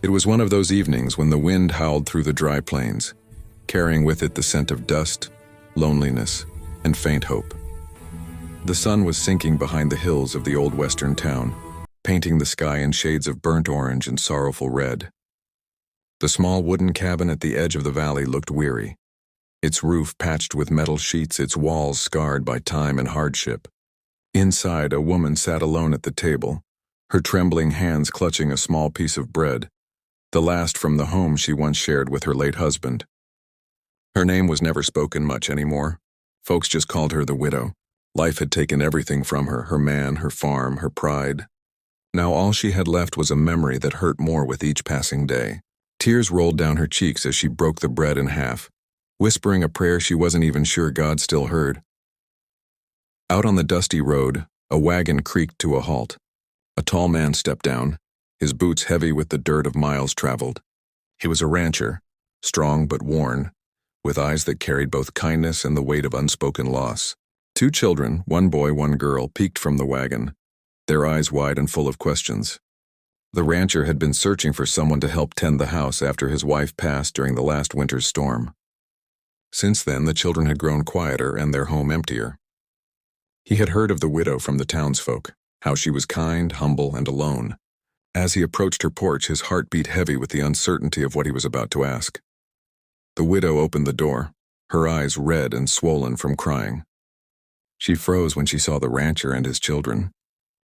It was one of those evenings when the wind howled through the dry plains, carrying with it the scent of dust, loneliness, and faint hope. The sun was sinking behind the hills of the old western town, painting the sky in shades of burnt orange and sorrowful red. The small wooden cabin at the edge of the valley looked weary, its roof patched with metal sheets, its walls scarred by time and hardship. Inside, a woman sat alone at the table, her trembling hands clutching a small piece of bread, the last from the home she once shared with her late husband. Her name was never spoken much anymore. Folks just called her the widow. Life had taken everything from her, her man, her farm, her pride. Now all she had left was a memory that hurt more with each passing day. Tears rolled down her cheeks as she broke the bread in half, whispering a prayer she wasn't even sure God still heard. Out on the dusty road, a wagon creaked to a halt. A tall man stepped down, his boots heavy with the dirt of miles traveled. He was a rancher, strong but worn, with eyes that carried both kindness and the weight of unspoken loss. Two children, one boy, one girl, peeked from the wagon, their eyes wide and full of questions. The rancher had been searching for someone to help tend the house after his wife passed during the last winter's storm. Since then, the children had grown quieter and their home emptier. He had heard of the widow from the townsfolk, how she was kind, humble, and alone. As he approached her porch, his heart beat heavy with the uncertainty of what he was about to ask. The widow opened the door, her eyes red and swollen from crying. She froze when she saw the rancher and his children.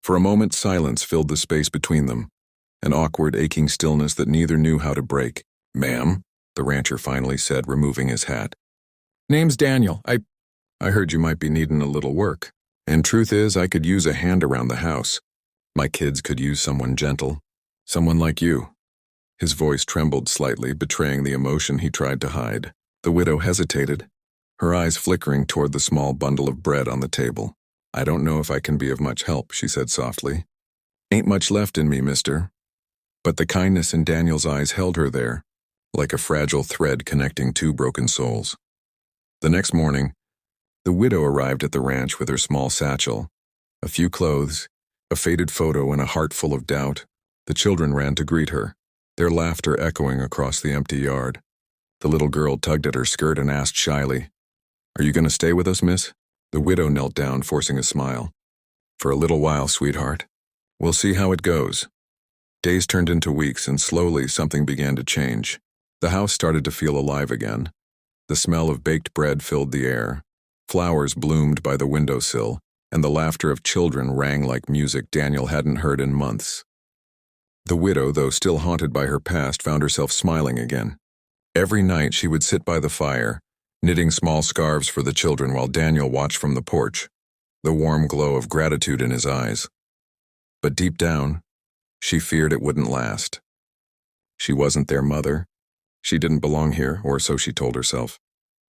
For a moment, silence filled the space between them, an awkward, aching stillness that neither knew how to break. "Ma'am," the rancher finally said, removing his hat. "Name's Daniel. I heard you might be needing a little work. And truth is, I could use a hand around the house. My kids could use someone gentle. Someone like you." His voice trembled slightly, betraying the emotion he tried to hide. The widow hesitated, her eyes flickering toward the small bundle of bread on the table. "I don't know if I can be of much help," she said softly. "Ain't much left in me, mister." But the kindness in Daniel's eyes held her there, like a fragile thread connecting two broken souls. The next morning, the widow arrived at the ranch with her small satchel, a few clothes, a faded photo, and a heart full of doubt. The children ran to greet her, their laughter echoing across the empty yard. The little girl tugged at her skirt and asked shyly, "Are you going to stay with us, miss?" The widow knelt down, forcing a smile. "For a little while, sweetheart. We'll see how it goes." Days turned into weeks, and slowly something began to change. The house started to feel alive again. The smell of baked bread filled the air. Flowers bloomed by the windowsill, and the laughter of children rang like music Daniel hadn't heard in months. The widow, though still haunted by her past, found herself smiling again. Every night she would sit by the fire, knitting small scarves for the children while Daniel watched from the porch, the warm glow of gratitude in his eyes. But deep down, she feared it wouldn't last. She wasn't their mother. She didn't belong here, or so she told herself.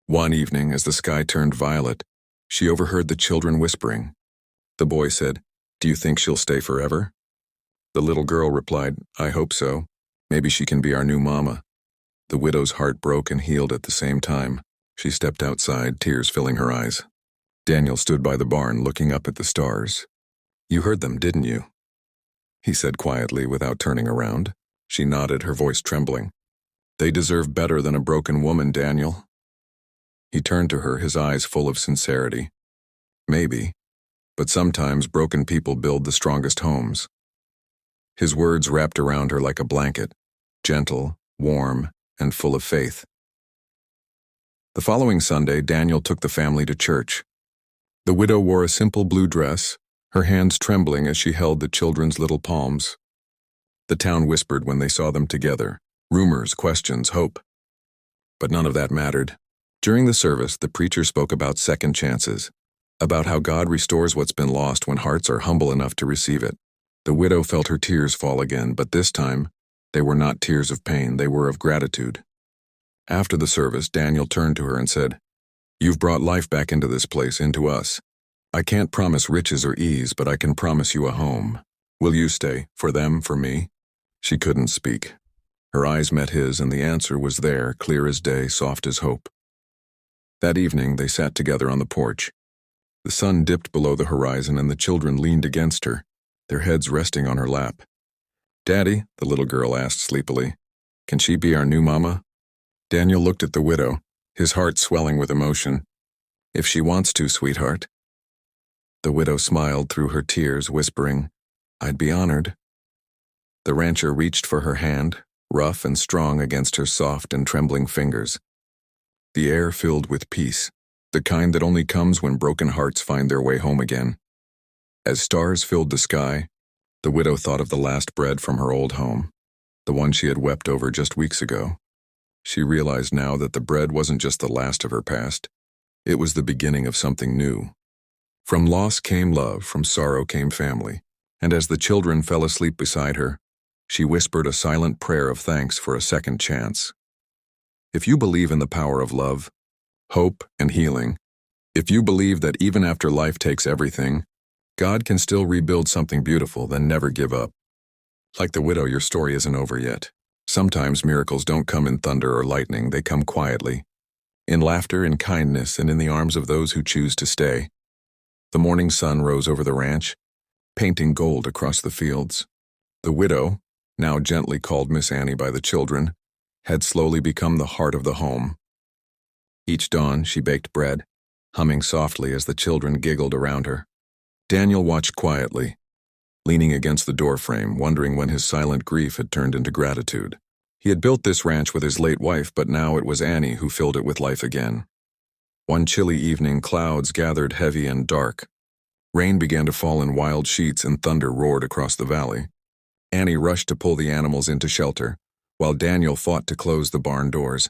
One evening, as the sky turned violet, she overheard the children whispering. The boy said, "Do you think she'll stay forever?" The little girl replied, "I hope so. Maybe she can be our new mama." The widow's heart broke and healed at the same time. She stepped outside, tears filling her eyes. Daniel stood by the barn, looking up at the stars. "You heard them, didn't you?" he said quietly without turning around. She nodded, her voice trembling. "They deserve better than a broken woman, Daniel." He turned to her, his eyes full of sincerity. "Maybe, but sometimes broken people build the strongest homes." His words wrapped around her like a blanket, gentle, warm, and full of faith. The following Sunday, Daniel took the family to church. The widow wore a simple blue dress, her hands trembling as she held the children's little palms. The town whispered when they saw them together, rumors, questions, hope. But none of that mattered. During the service, the preacher spoke about second chances, about how God restores what's been lost when hearts are humble enough to receive it. The widow felt her tears fall again, but this time, they were not tears of pain, they were of gratitude. After the service, Daniel turned to her and said, "You've brought life back into this place, into us. I can't promise riches or ease, but I can promise you a home. Will you stay, for them, for me?" She couldn't speak. Her eyes met his, and the answer was there, clear as day, soft as hope. That evening, they sat together on the porch. The sun dipped below the horizon, and the children leaned against her, their heads resting on her lap. "Daddy," the little girl asked sleepily, "can she be our new mama?" Daniel looked at the widow, his heart swelling with emotion. "If she wants to, sweetheart." The widow smiled through her tears, whispering, "I'd be honored." The rancher reached for her hand, rough and strong against her soft and trembling fingers. The air filled with peace, the kind that only comes when broken hearts find their way home again. As stars filled the sky, the widow thought of the last bread from her old home, the one she had wept over just weeks ago. She realized now that the bread wasn't just the last of her past, it was the beginning of something new. From loss came love, from sorrow came family, and as the children fell asleep beside her, she whispered a silent prayer of thanks for a second chance. If you believe in the power of love, hope, and healing, if you believe that even after life takes everything, God can still rebuild something beautiful, then never give up. Like the widow, your story isn't over yet. Sometimes miracles don't come in thunder or lightning, they come quietly, in laughter, in kindness, and in the arms of those who choose to stay. The morning sun rose over the ranch, painting gold across the fields. The widow, now gently called Miss Annie by the children, had slowly become the heart of the home. Each dawn she baked bread, humming softly as the children giggled around her. Daniel watched quietly, leaning against the doorframe, wondering when his silent grief had turned into gratitude. He had built this ranch with his late wife, but now it was Annie who filled it with life again. One chilly evening, clouds gathered heavy and dark. Rain began to fall in wild sheets and thunder roared across the valley. Annie rushed to pull the animals into shelter, while Daniel fought to close the barn doors.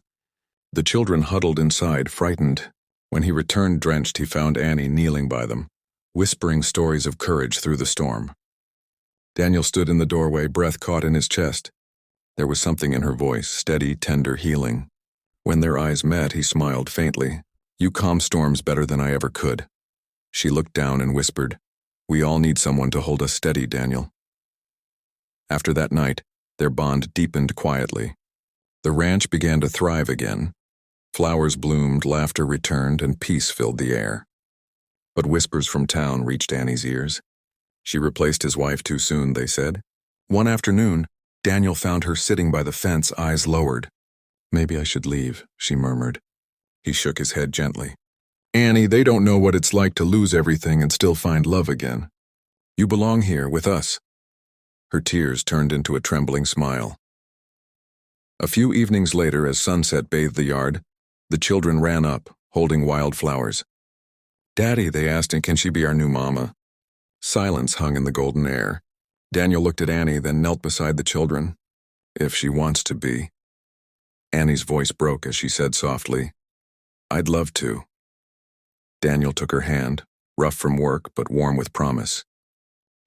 The children huddled inside, frightened. When he returned drenched, he found Annie kneeling by them, whispering stories of courage through the storm. Daniel stood in the doorway, breath caught in his chest. There was something in her voice, steady, tender, healing. When their eyes met, he smiled faintly. "You calm storms better than I ever could." She looked down and whispered, "We all need someone to hold us steady, Daniel." After that night, their bond deepened quietly. The ranch began to thrive again. Flowers bloomed, laughter returned, and peace filled the air. But whispers from town reached Annie's ears. She replaced his wife too soon, they said. One afternoon, Daniel found her sitting by the fence, eyes lowered. "Maybe I should leave," she murmured. He shook his head gently. "Annie, they don't know what it's like to lose everything and still find love again. You belong here with us." Her tears turned into a trembling smile. A few evenings later, as sunset bathed the yard, the children ran up, holding wildflowers. "Daddy," they asked, "and can she be our new mama?" Silence hung in the golden air. Daniel looked at Annie, then knelt beside the children. "If she wants to be." Annie's voice broke as she said softly, "I'd love to." Daniel took her hand, rough from work but warm with promise.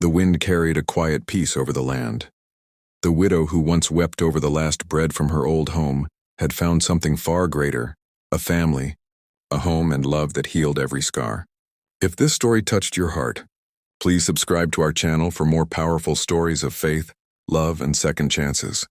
The wind carried a quiet peace over the land. The widow who once wept over the last bread from her old home had found something far greater, a family, a home and love that healed every scar. If this story touched your heart, please subscribe to our channel for more powerful stories of faith, love, and second chances.